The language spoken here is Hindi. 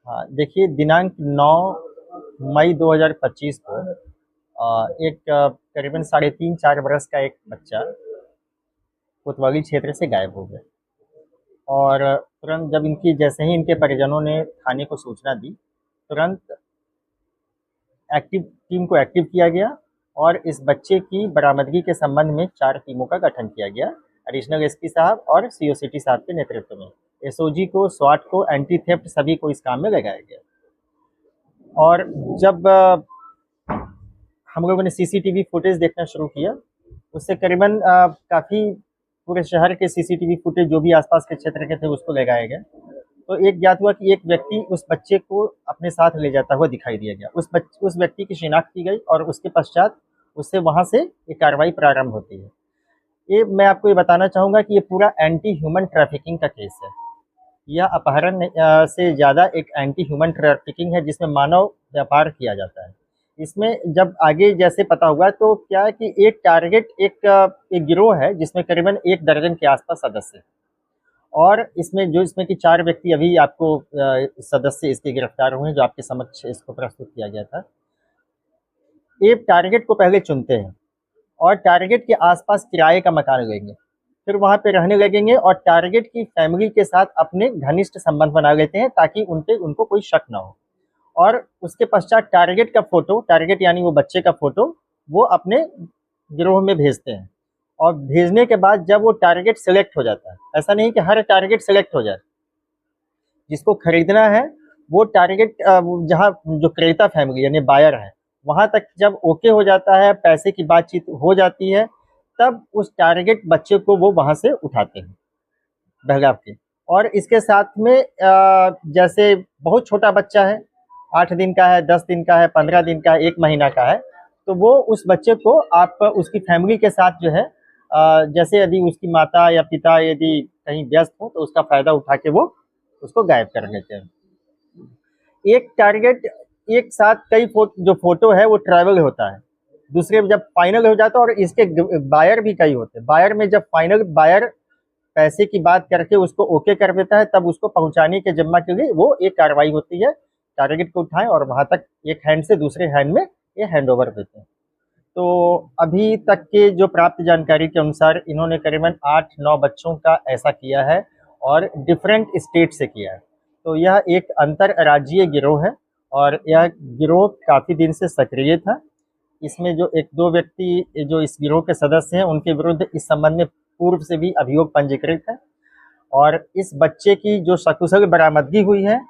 हाँ, देखिए दिनांक 9 मई 2025 को एक करीबन साढ़े 3-4 बरस का एक बच्चा कोतवाली क्षेत्र से गायब हो गया। और तुरंत जब इनकी जैसे ही इनके परिजनों ने थाने को सूचना दी, तुरंत एक्टिव टीम को एक्टिव किया गया और इस बच्चे की बरामदगी के संबंध में 4 टीमों का गठन किया गया। एडिशनल एसपी साहब और सीओ सिटी साहब के नेतृत्व में एसओजी को, स्वाट को, एंटी थेफ्ट सभी को इस काम में लगाया गया। और जब हम लोगों ने सीसीटीवी फुटेज देखना शुरू किया, उससे करीबन काफ़ी पूरे शहर के सीसीटीवी फुटेज जो भी आसपास के क्षेत्र के थे उसको लगाया गया। तो एक ज्ञात हुआ कि एक व्यक्ति उस बच्चे को अपने साथ ले जाता हुआ दिखाई दिया गया। उस व्यक्ति की शिनाख्त की गई और उसके पश्चात उससे वहाँ से ये कार्रवाई प्रारंभ होती है। ये मैं आपको ये बताना चाहूँगा कि ये पूरा एंटी ह्यूमन ट्रैफिकिंग का केस है। यह अपहरण से ज़्यादा एक एंटी ह्यूमन ट्रैफिकिंग है जिसमें मानव व्यापार किया जाता है। इसमें जब आगे जैसे पता हुआ तो क्या है कि एक टारगेट एक गिरोह है जिसमें करीबन 1 दर्जन के आसपास सदस्य हैं। और इसमें कि 4 व्यक्ति अभी आपको सदस्य इसके गिरफ्तार हुए हैं, जो आपके समक्ष इसको प्रस्तुत किया गया था। ये टारगेट को पहले चुनते हैं और टारगेट के आसपास किराए का मकान लेंगे, फिर वहाँ पे रहने लगेंगे और टारगेट की फैमिली के साथ अपने घनिष्ठ संबंध बना लेते हैं ताकि उनको कोई शक ना हो। और उसके पश्चात टारगेट का फ़ोटो, टारगेट यानी वो बच्चे का फ़ोटो, वो अपने गिरोह में भेजते हैं। और भेजने के बाद जब वो टारगेट सेलेक्ट हो जाता है, ऐसा नहीं कि हर टारगेट सेलेक्ट हो जाए, जिसको खरीदना है वो टारगेट जहाँ जो क्रेता फैमिली यानी बायर है, वहाँ तक जब ओके हो जाता है, पैसे की बातचीत हो जाती है, तब उस टारगेट बच्चे को वो वहाँ से उठाते हैं बहलाव के। और इसके साथ में जैसे बहुत छोटा बच्चा है, 8 दिन का है, 10 दिन का है, 15 दिन का है, 1 महीना का है, तो वो उस बच्चे को आप उसकी फैमिली के साथ जो है जैसे यदि उसकी माता या पिता यदि कहीं व्यस्त हो तो उसका फ़ायदा उठा के वो उसको गायब कर देते हैं। एक टारगेट एक साथ कई जो फ़ोटो है वो ट्रैवल होता है, दूसरे जब फाइनल हो जाता है और इसके बायर भी कई होते हैं। बायर में जब फाइनल बायर पैसे की बात करके उसको ओके कर देता है, तब उसको पहुंचाने के जिम्मा के लिए वो एक कार्रवाई होती है, टारगेट को उठाएं और वहां तक एक हैंड से दूसरे हैंड में ये हैंड ओवर देते हैं। तो अभी तक के जो प्राप्त जानकारी के अनुसार इन्होंने करीबन 8-9 बच्चों का ऐसा किया है और डिफरेंट स्टेट से किया है। तो यह एक अंतर्राज्यीय गिरोह है और यह गिरोह काफ़ी दिन से सक्रिय था। इसमें जो 1-2 व्यक्ति जो इस गिरोह के सदस्य हैं, उनके विरुद्ध इस संबंध में पूर्व से भी अभियोग पंजीकृत है। और इस बच्चे की जो सकुशल बरामदगी हुई है